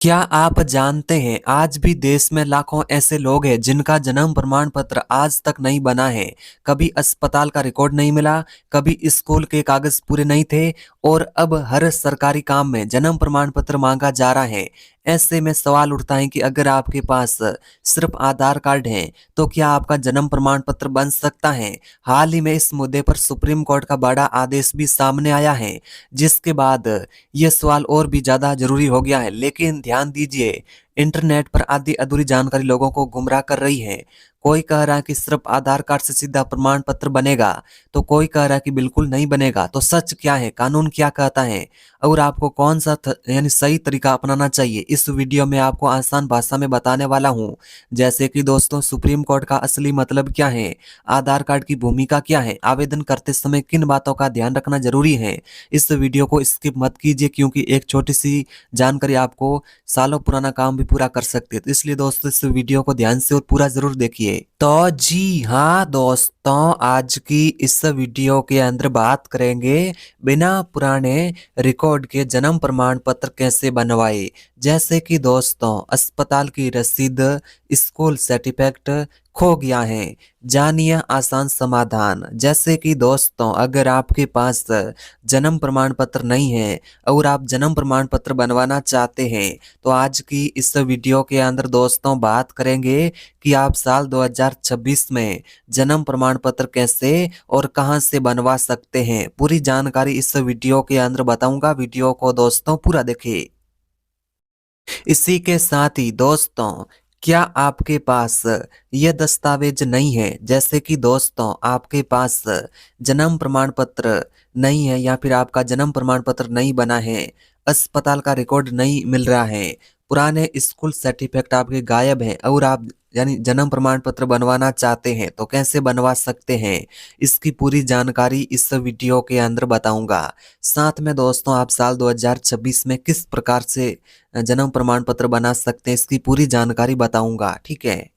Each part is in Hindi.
क्या आप जानते हैं आज भी देश में लाखों ऐसे लोग हैं जिनका जन्म प्रमाण पत्र आज तक नहीं बना है। कभी अस्पताल का रिकॉर्ड नहीं मिला, कभी स्कूल के कागज पूरे नहीं थे और अब हर सरकारी काम में जन्म प्रमाण पत्र मांगा जा रहा है। ऐसे में सवाल उठता है कि अगर आपके पास सिर्फ आधार कार्ड है तो क्या आपका जन्म प्रमाण पत्र बन सकता है। हाल ही में इस मुद्दे पर सुप्रीम कोर्ट का बड़ा आदेश भी सामने आया है, जिसके बाद ये सवाल और भी ज्यादा जरूरी हो गया है। लेकिन ध्यान दीजिए, इंटरनेट पर आधी अधूरी जानकारी लोगों को गुमराह कर रही है। कोई कह रहा है कि सिर्फ आधार कार्ड से सीधा प्रमाण पत्र बनेगा, तो कोई कह रहा है कि बिल्कुल नहीं बनेगा। तो सच क्या है, कानून क्या कहता है और आपको कौन सा यानी सही तरीका अपनाना चाहिए, इस वीडियो में आपको आसान भाषा में बताने वाला हूँ। जैसे कि दोस्तों, सुप्रीम कोर्ट का असली मतलब क्या है, आधार कार्ड की भूमिका क्या है, आवेदन करते समय किन बातों का ध्यान रखना जरूरी है। इस वीडियो को स्किप मत कीजिए, क्योंकि एक छोटी सी जानकारी आपको सालों पुराना काम भी पूरा कर सकती है। तो इसलिए दोस्तों, इस वीडियो को ध्यान से और पूरा जरूर देखिए। तो जी हाँ दोस्तों, आज की इस वीडियो के अंदर बात करेंगे बिना पुराने रिकॉर्ड के जन्म प्रमाण पत्र कैसे बनवाए। जैसे कि दोस्तों, अस्पताल की रसीद, स्कूल सर्टिफिकेट खो गया है, जानिए आसान समाधान। जैसे कि दोस्तों, अगर आपके पास जन्म प्रमाण पत्र नहीं है और आप जन्म प्रमाण पत्र बनवाना चाहते हैं, तो आज की इस वीडियो के अंदर दोस्तों बात करेंगे कि आप साल 2026 में जन्म प्रमाण पत्र कैसे और कहां से बनवा सकते हैं। पूरी जानकारी इस वीडियो के अंदर बताऊंगा, वीडियो को दोस्तों पूरा देखिए। इसी के साथ ही दोस्तों, क्या आपके पास ये दस्तावेज नहीं है, जैसे कि दोस्तों आपके पास जन्म प्रमाण पत्र नहीं है या फिर आपका जन्म प्रमाण पत्र नहीं बना है, अस्पताल का रिकॉर्ड नहीं मिल रहा है, पुराने स्कूल सर्टिफिकेट आपके गायब हैं और आप यानी जन्म प्रमाण पत्र बनवाना चाहते हैं, तो कैसे बनवा सकते हैं, इसकी पूरी जानकारी इस वीडियो के अंदर बताऊंगा। साथ में दोस्तों, आप साल 2026 में किस प्रकार से जन्म प्रमाण पत्र बना सकते हैं, इसकी पूरी जानकारी बताऊंगा, ठीक है।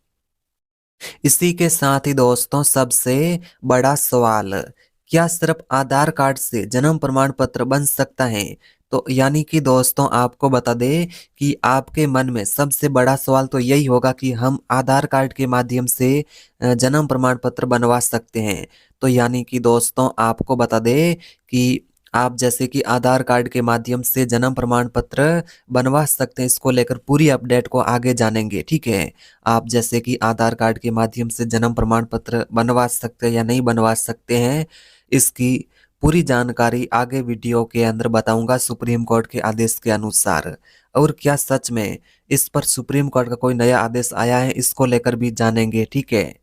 इसी के साथ ही दोस्तों, सबसे बड़ा सवाल, क्या सिर्फ आधार कार्ड से जन्म प्रमाण पत्र बन सकता है। तो यानी कि दोस्तों, आपको बता दें कि आपके मन में सबसे बड़ा सवाल तो यही होगा कि हम आधार कार्ड के माध्यम से जन्म प्रमाण पत्र बनवा सकते हैं। तो यानी कि दोस्तों, आपको बता दें कि आप जैसे कि आधार कार्ड के माध्यम से जन्म प्रमाण पत्र बनवा सकते हैं, इसको लेकर पूरी अपडेट को आगे जानेंगे, ठीक है। आप जैसे कि आधार कार्ड के माध्यम से जन्म प्रमाण पत्र बनवा सकते हैं या नहीं बनवा सकते हैं, इसकी पूरी जानकारी आगे वीडियो के अंदर बताऊंगा सुप्रीम कोर्ट के आदेश के अनुसार। और क्या सच में इस पर सुप्रीम कोर्ट का कोई नया आदेश आया है, इसको लेकर भी जानेंगे, ठीक है।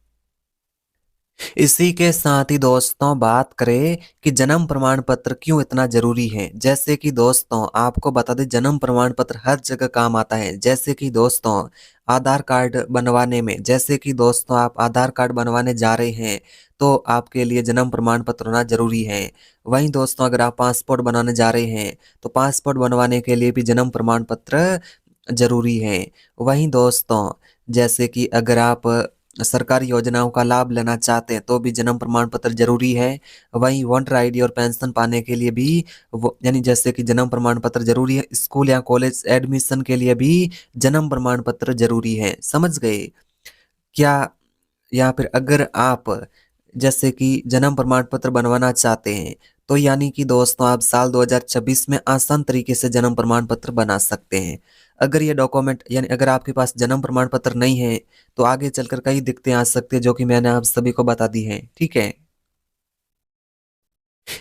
इसी के साथ ही दोस्तों, बात करें कि जन्म प्रमाण पत्र क्यों इतना जरूरी है। जैसे कि दोस्तों, आपको बता दें, जन्म प्रमाण पत्र हर जगह काम आता है। जैसे कि दोस्तों, आधार कार्ड बनवाने में, जैसे कि दोस्तों आप आधार कार्ड बनवाने जा रहे हैं तो आपके लिए जन्म प्रमाण पत्र होना जरूरी है। वहीं दोस्तों, अगर आप पासपोर्ट बनाने जा रहे हैं तो पासपोर्ट बनवाने के लिए भी जन्म प्रमाण पत्र जरूरी है। वहीं दोस्तों, जैसे कि अगर आप सरकारी योजनाओं का लाभ लेना चाहते हैं तो भी जन्म प्रमाण पत्र जरूरी है। वहीं वोटर आईडी और पेंशन पाने के लिए भी वो यानी जैसे कि जन्म प्रमाण पत्र जरूरी है। स्कूल या कॉलेज एडमिशन के लिए भी जन्म प्रमाण पत्र जरूरी है, समझ गए क्या। या फिर अगर आप जैसे कि जन्म प्रमाण पत्र बनवाना चाहते हैं, तो यानी कि दोस्तों आप साल 2026 में आसान तरीके से जन्म प्रमाण पत्र बना सकते हैं। अगर ये डॉक्यूमेंट यानी अगर आपके पास जन्म प्रमाण पत्र नहीं है, तो आगे चलकर कई दिक्कतें आ सकती है, जो कि मैंने आप सभी को बता दी है, ठीक है।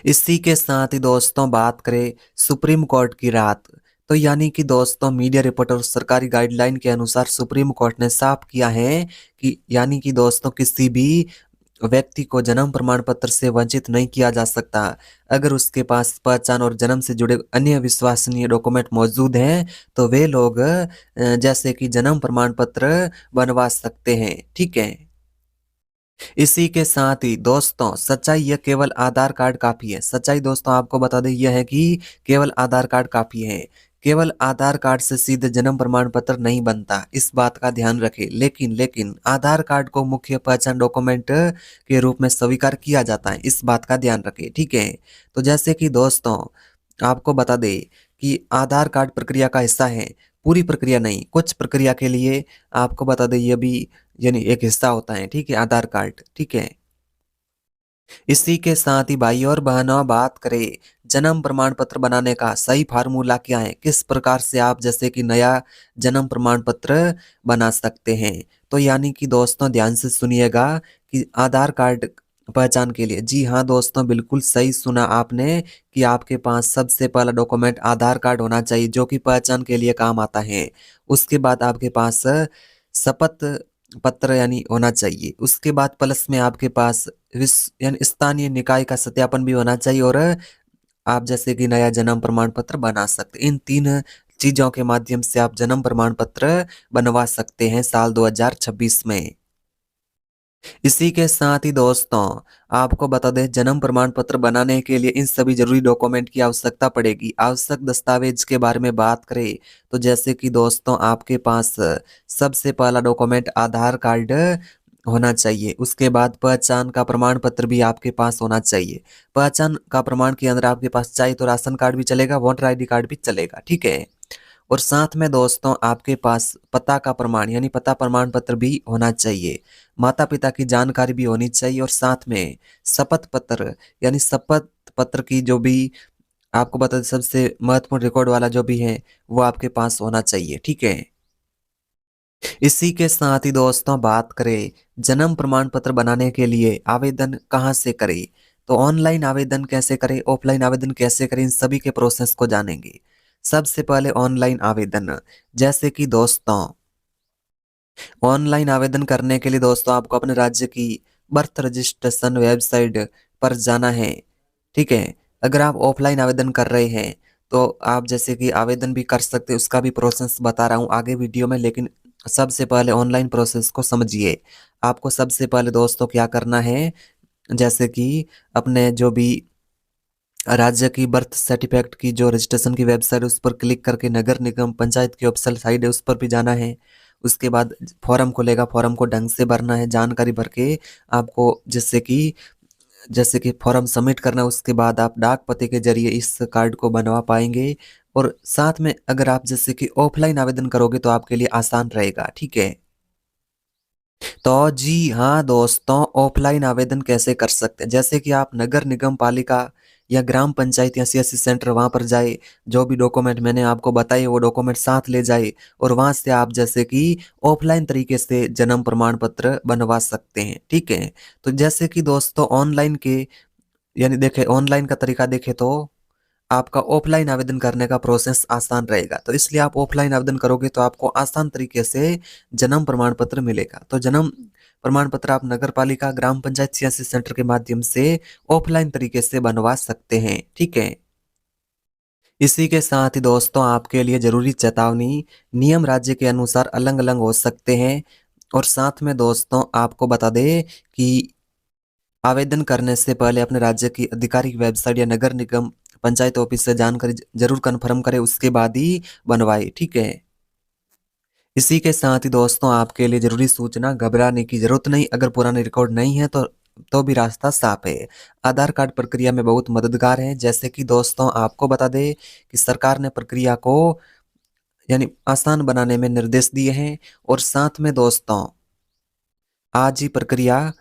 इसी के साथ ही दोस्तों, बात करें सुप्रीम कोर्ट की राहत, तो यानी कि दोस्तों मीडिया रिपोर्ट और सरकारी गाइडलाइन के अनुसार सुप्रीम कोर्ट ने साफ किया है कि यानी कि दोस्तों किसी भी व्यक्ति को जन्म प्रमाण पत्र से वंचित नहीं किया जा सकता। अगर उसके पास पहचान और जन्म से जुड़े अन्य विश्वसनीय डॉक्यूमेंट मौजूद हैं तो वे लोग जैसे कि जन्म प्रमाण पत्र बनवा सकते हैं, ठीक है। इसी के साथ ही दोस्तों, सच्चाई यह केवल आधार कार्ड काफी है। सच्चाई दोस्तों आपको बता दें यह है कि केवल आधार कार्ड काफी है। केवल आधार कार्ड से सीधे जन्म प्रमाण पत्र नहीं बनता, इस बात का ध्यान रखें। लेकिन आधार कार्ड को मुख्य पहचान डॉक्यूमेंट के रूप में स्वीकार किया जाता है, इस बात का ध्यान रखें, ठीक है। तो जैसे कि दोस्तों आपको बता दें कि आधार कार्ड प्रक्रिया का हिस्सा है। पूरी प्रक्रिया नहीं, कुछ प्रक्रिया के लिए आपको बता दें ये भी यानी एक हिस्सा होता है, ठीक है, आधार कार्ड, ठीक है। इसी के साथ ही भाई और बहनों, बात करें जन्म प्रमाण पत्र बनाने का सही फार्मूला क्या है, किस प्रकार से आप जैसे कि नया जन्म प्रमाण पत्र बना सकते हैं। तो यानी कि दोस्तों ध्यान से सुनिएगा कि आधार कार्ड पहचान के लिए, जी हाँ दोस्तों, बिल्कुल सही सुना आपने कि आपके पास सबसे पहला डॉक्यूमेंट आधार कार्ड होना चाहिए जो कि पहचान के लिए काम आता है। उसके बाद आपके पास शपथ पत्र यानी होना चाहिए। उसके बाद प्लस में आपके पास विश्व यानी स्थानीय निकाय का सत्यापन भी होना चाहिए और आप जैसे कि नया जन्म प्रमाण पत्र बना सकते। इन 3 चीजों के माध्यम से आप जन्म प्रमाण पत्र बनवा सकते हैं साल 2026 में। इसी के साथ ही दोस्तों आपको बता दें जन्म प्रमाण पत्र बनाने के लिए इन सभी जरूरी डॉक्यूमेंट की आवश्यकता पड़ेगी। आवश्यक दस्तावेज के बारे में बात करें तो जैसे कि दोस्तों आपके पास सबसे पहला डॉक्यूमेंट आधार कार्ड होना चाहिए। उसके बाद पहचान का प्रमाण पत्र भी आपके पास होना चाहिए। पहचान का प्रमाण के अंदर आपके पास चाहे तो राशन कार्ड भी चलेगा, वोटर आईडी कार्ड भी चलेगा, ठीक है। और साथ में दोस्तों आपके पास पता का प्रमाण यानी पता प्रमाण पत्र भी होना चाहिए। माता पिता की जानकारी भी होनी चाहिए और साथ में शपथ पत्र यानी शपथ पत्र की जो भी आपको बता दें सबसे महत्वपूर्ण रिकॉर्ड वाला जो भी है वो आपके पास होना चाहिए, ठीक है। इसी के साथ ही दोस्तों बात करें जन्म प्रमाण पत्र बनाने के लिए आवेदन कहाँ से करें, तो ऑनलाइन आवेदन कैसे करें, ऑफलाइन आवेदन कैसे करें, इन सभी के प्रोसेस को जानेंगे। सबसे पहले ऑनलाइन आवेदन, जैसे कि दोस्तों ऑनलाइन आवेदन करने के लिए दोस्तों आपको अपने राज्य की बर्थ रजिस्ट्रेशन वेबसाइट पर जाना है, ठीक है। अगर आप ऑफलाइन आवेदन कर रहे हैं तो आप जैसे कि आवेदन भी कर सकते हैं, उसका भी प्रोसेस बता रहा हूँ आगे वीडियो में, लेकिन सबसे पहले ऑनलाइन प्रोसेस को समझिए। आपको सबसे पहले दोस्तों क्या करना है, जैसे कि अपने जो भी राज्य की बर्थ सर्टिफिकेट की जो रजिस्ट्रेशन की वेबसाइट उस पर क्लिक करके नगर निगम पंचायत की ऑफिशियल साइट है उस पर भी जाना है। उसके बाद फॉर्म खुलेगा, फॉर्म को ढंग से भरना है, जानकारी भर के आपको जैसे कि फॉर्म सबमिट करना है। उसके बाद आप डाक पते के जरिए इस कार्ड को बनवा पाएंगे। और साथ में अगर आप जैसे कि ऑफलाइन आवेदन करोगे तो आपके लिए आसान रहेगा, ठीक है। तो जी हाँ दोस्तों, ऑफलाइन आवेदन कैसे कर सकते हैं, जैसे कि आप नगर निगम पालिका या ग्राम पंचायत या सीएससी सेंटर वहां पर जाए, जो भी डॉक्यूमेंट मैंने आपको बताए वो डॉक्यूमेंट साथ ले जाए और वहां से आप जैसे कि ऑफलाइन तरीके से जन्म प्रमाण पत्र बनवा सकते हैं, ठीक है। तो जैसे कि दोस्तों ऑनलाइन के यानी देखे ऑनलाइन का तरीका देखे तो आपका ऑफलाइन आवेदन करने का प्रोसेस आसान रहेगा, तो इसलिए आप ऑफलाइन आवेदन करोगे तो आपको आसान तरीके से जन्म प्रमाण पत्र मिलेगा। तो जन्म प्रमाण पत्र आप नगर पालिका ग्राम पंचायत सीएससी सेंटर के माध्यम से ऑफलाइन तरीके से बनवा सकते हैं, ठीक है। इसी के साथ ही दोस्तों आपके लिए जरूरी चेतावनी, नियम राज्य के अनुसार अलग अलग हो सकते हैं। और साथ में दोस्तों आपको बता दें कि आवेदन करने से पहले अपने राज्य की आधिकारिक वेबसाइट या नगर निगम पंचायत ऑफिस से जानकारी जरूर कन्फर्म करें, उसके बाद ही बनवाए, ठीक है। इसी के साथ ही दोस्तों आपके लिए जरूरी सूचना, घबराने की जरूरत नहीं, अगर पुराने रिकॉर्ड नहीं है तो भी रास्ता साफ है। आधार कार्ड प्रक्रिया में बहुत मददगार है। जैसे कि दोस्तों आपको बता दें कि सरकार ने प्रक्रिया को यानी आसान बनाने में निर्देश दिए हैं। और साथ में दोस्तों आज ही प्रक्रिया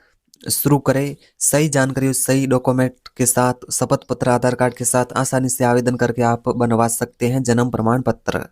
शुरू करें। सही जानकारी, सही डॉक्यूमेंट के साथ, शपथ पत्र, आधार कार्ड के साथ आसानी से आवेदन करके आप बनवा सकते हैं जन्म प्रमाण पत्र।